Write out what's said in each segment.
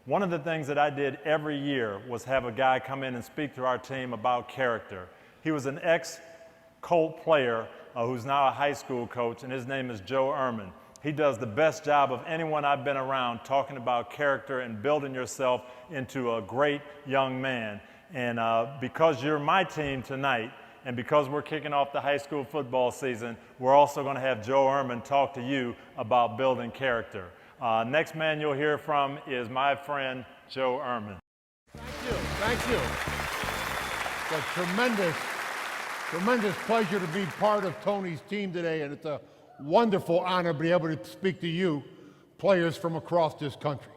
One of the things that I did every year was have a guy come in and speak to our team about character. He was an ex-Colt player who's now a high school coach, and his name is Joe Ehrmann. He does the best job of anyone I've been around talking about character and building yourself into a great young man. And because you're my team tonight, and because we're kicking off the high school football season, we're also going to have Joe Ehrmann talk to you about building character. Next man you'll hear from is my friend, Joe Ehrmann. Thank you. It's a tremendous pleasure to be part of Tony's team today, and it's a wonderful honor to be able to speak to you, players from across this country.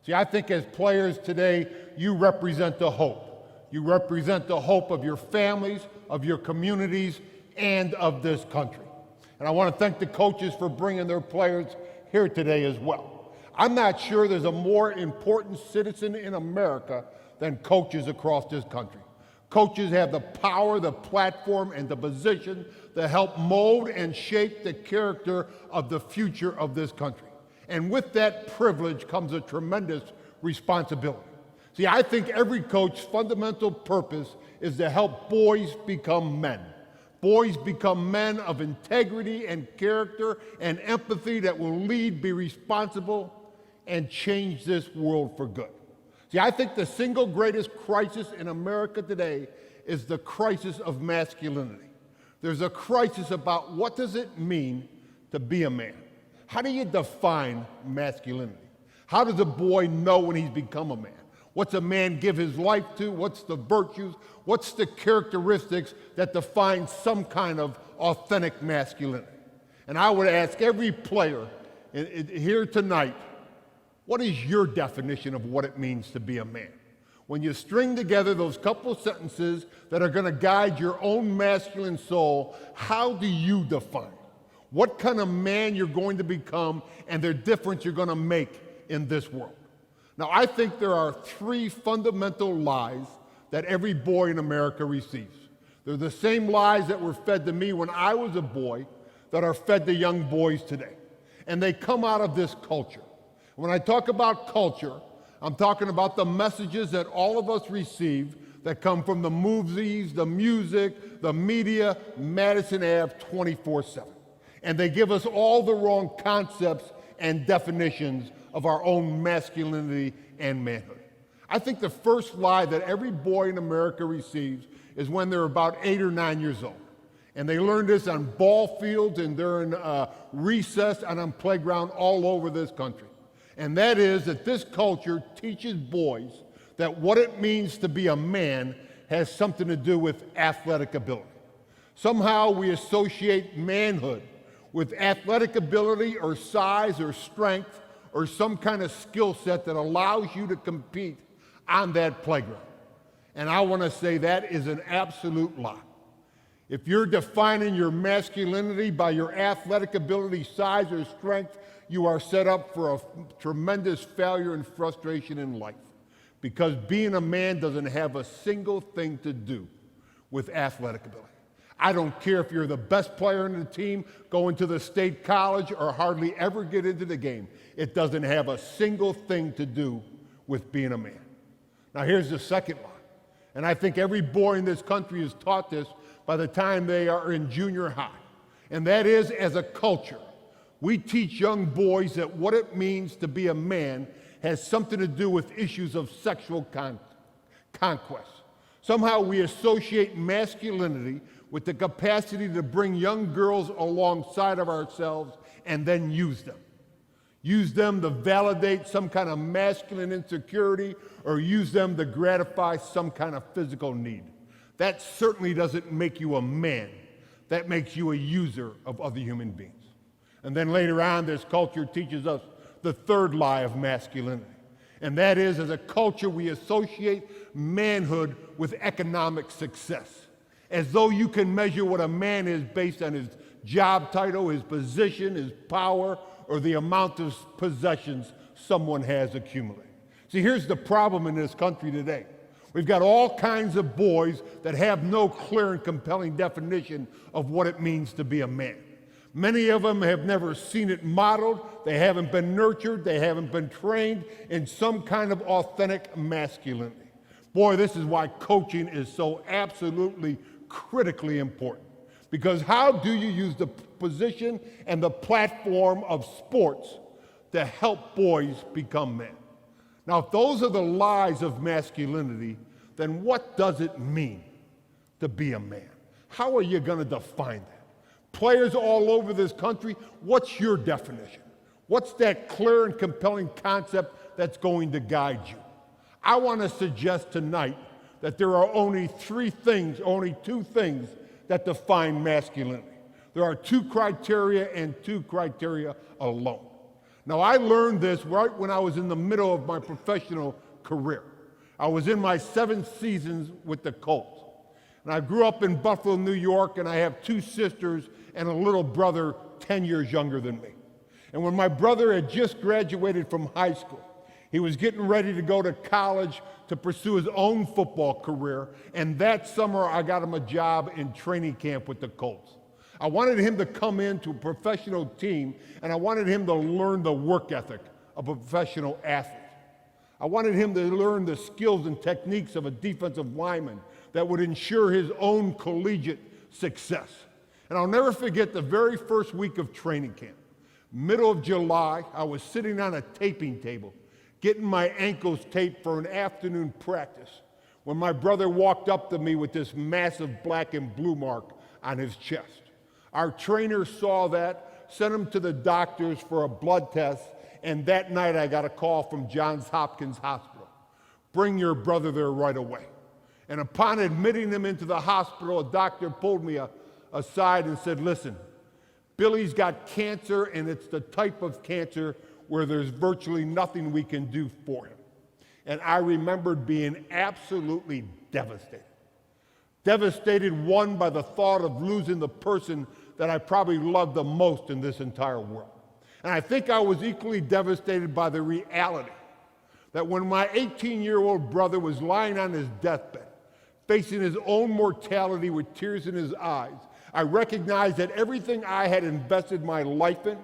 See, I think as players today, you represent the hope. You represent the hope of your families, of your communities, and of this country. And I want to thank the coaches for bringing their players here today as well. I'm not sure there's a more important citizen in America than coaches across this country. Coaches have the power, the platform, and the position to help mold and shape the character of the future of this country. And with that privilege comes a tremendous responsibility. See, I think every coach's fundamental purpose is to help boys become men. Boys become men of integrity and character and empathy that will lead, be responsible, and change this world for good. See, I think the single greatest crisis in America today is the crisis of masculinity. There's a crisis about what does it mean to be a man? How do you define masculinity? How does a boy know when he's become a man? What's a man give his life to? What's the virtues? What's the characteristics that define some kind of authentic masculinity? And I would ask every player here tonight, what is your definition of what it means to be a man? When you string together those couple sentences that are going to guide your own masculine soul, how do you define what kind of man you're going to become and the difference you're going to make in this world? Now, I think there are three fundamental lies that every boy in America receives. They're the same lies that were fed to me when I was a boy that are fed to young boys today. And they come out of this culture. When I talk about culture, I'm talking about the messages that all of us receive that come from the movies, the music, the media, Madison Ave 24/7. And they give us all the wrong concepts and definitions of our own masculinity and manhood. I think the first lie that every boy in America receives is when they're about 8 or 9 years old. And they learn this on ball fields and during recess and on playground all over this country. And that is that this culture teaches boys that what it means to be a man has something to do with athletic ability. Somehow we associate manhood with athletic ability or size or strength or some kind of skill set that allows you to compete on that playground. And I want to say that is an absolute lie. If you're defining your masculinity by your athletic ability, size, or strength, you are set up for a tremendous failure and frustration in life. Because being a man doesn't have a single thing to do with athletic ability. I don't care if you're the best player in the team, going to the state college, or hardly ever get into the game. It doesn't have a single thing to do with being a man. Now here's the second lie. And I think every boy in this country is taught this by the time they are in junior high. And that is, as a culture, we teach young boys that what it means to be a man has something to do with issues of sexual conquest. Somehow we associate masculinity with the capacity to bring young girls alongside of ourselves and then use them. Use them to validate some kind of masculine insecurity or use them to gratify some kind of physical need. That certainly doesn't make you a man. That makes you a user of other human beings. And then later on, this culture teaches us the third lie of masculinity. And that is, as a culture, we associate manhood with economic success, as though you can measure what a man is based on his job title, his position, his power, or the amount of possessions someone has accumulated. See, here's the problem in this country today. We've got all kinds of boys that have no clear and compelling definition of what it means to be a man. Many of them have never seen it modeled. They haven't been nurtured. They haven't been trained in some kind of authentic masculinity. Boy, this is why coaching is so absolutely critically important. Because how do you use the position and the platform of sports to help boys become men? Now, if those are the lies of masculinity, then what does it mean to be a man? How are you going to define that? Players all over this country, what's your definition? What's that clear and compelling concept that's going to guide you? I want to suggest tonight that there are only two things that define masculinity. There are two criteria and two criteria alone. Now, I learned this right when I was in the middle of my professional career. I was in my 7th seasons with the Colts. And I grew up in Buffalo, New York, and I have 2 sisters and a little brother 10 years younger than me. And when my brother had just graduated from high school, he was getting ready to go to college to pursue his own football career, and that summer I got him a job in training camp with the Colts. I wanted him to come into a professional team, and I wanted him to learn the work ethic of a professional athlete. I wanted him to learn the skills and techniques of a defensive lineman that would ensure his own collegiate success. And I'll never forget the very first week of training camp. Middle of July, I was sitting on a taping table, getting my ankles taped for an afternoon practice, when my brother walked up to me with this massive black and blue mark on his chest. Our trainer saw that, sent him to the doctors for a blood test, and that night I got a call from Johns Hopkins Hospital. Bring your brother there right away. And upon admitting him into the hospital, a doctor pulled me aside and said, listen, Billy's got cancer, and it's the type of cancer where there's virtually nothing we can do for him. And I remembered being absolutely devastated. Devastated, one, by the thought of losing the person that I probably loved the most in this entire world. And I think I was equally devastated by the reality that when my 18-year-old brother was lying on his deathbed, facing his own mortality with tears in his eyes, I recognized that everything I had invested my life in,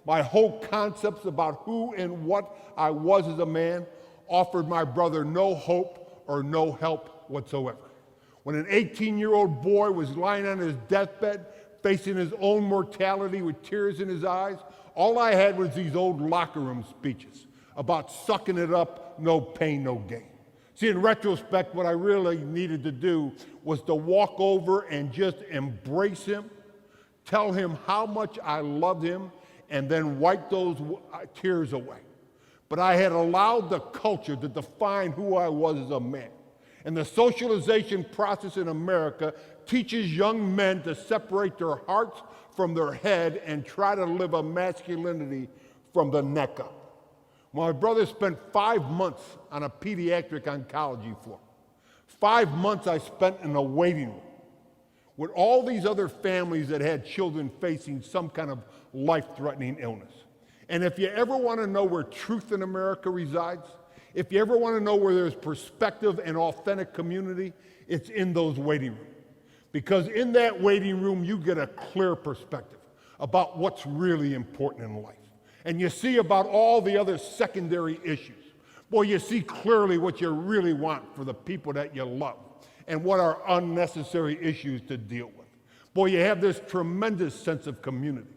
my whole concepts about who and what I was as a man, offered my brother no hope or no help whatsoever. When an 18-year-old boy was lying on his deathbed, facing his own mortality with tears in his eyes, all I had was these old locker room speeches about sucking it up, no pain, no gain. See, in retrospect, what I really needed to do was to walk over and just embrace him, tell him how much I loved him, and then wipe those tears away. But I had allowed the culture to define who I was as a man. And the socialization process in America teaches young men to separate their hearts from their head and try to live a masculinity from the neck up. My brother spent 5 months on a pediatric oncology floor. 5 months I spent in a waiting room with all these other families that had children facing some kind of life-threatening illness. And if you ever want to know where truth in America resides, if you ever want to know where there's perspective and authentic community, it's in those waiting rooms. Because in that waiting room, you get a clear perspective about what's really important in life. And you see about all the other secondary issues. Boy, you see clearly what you really want for the people that you love and what are unnecessary issues to deal with. Boy, you have this tremendous sense of community.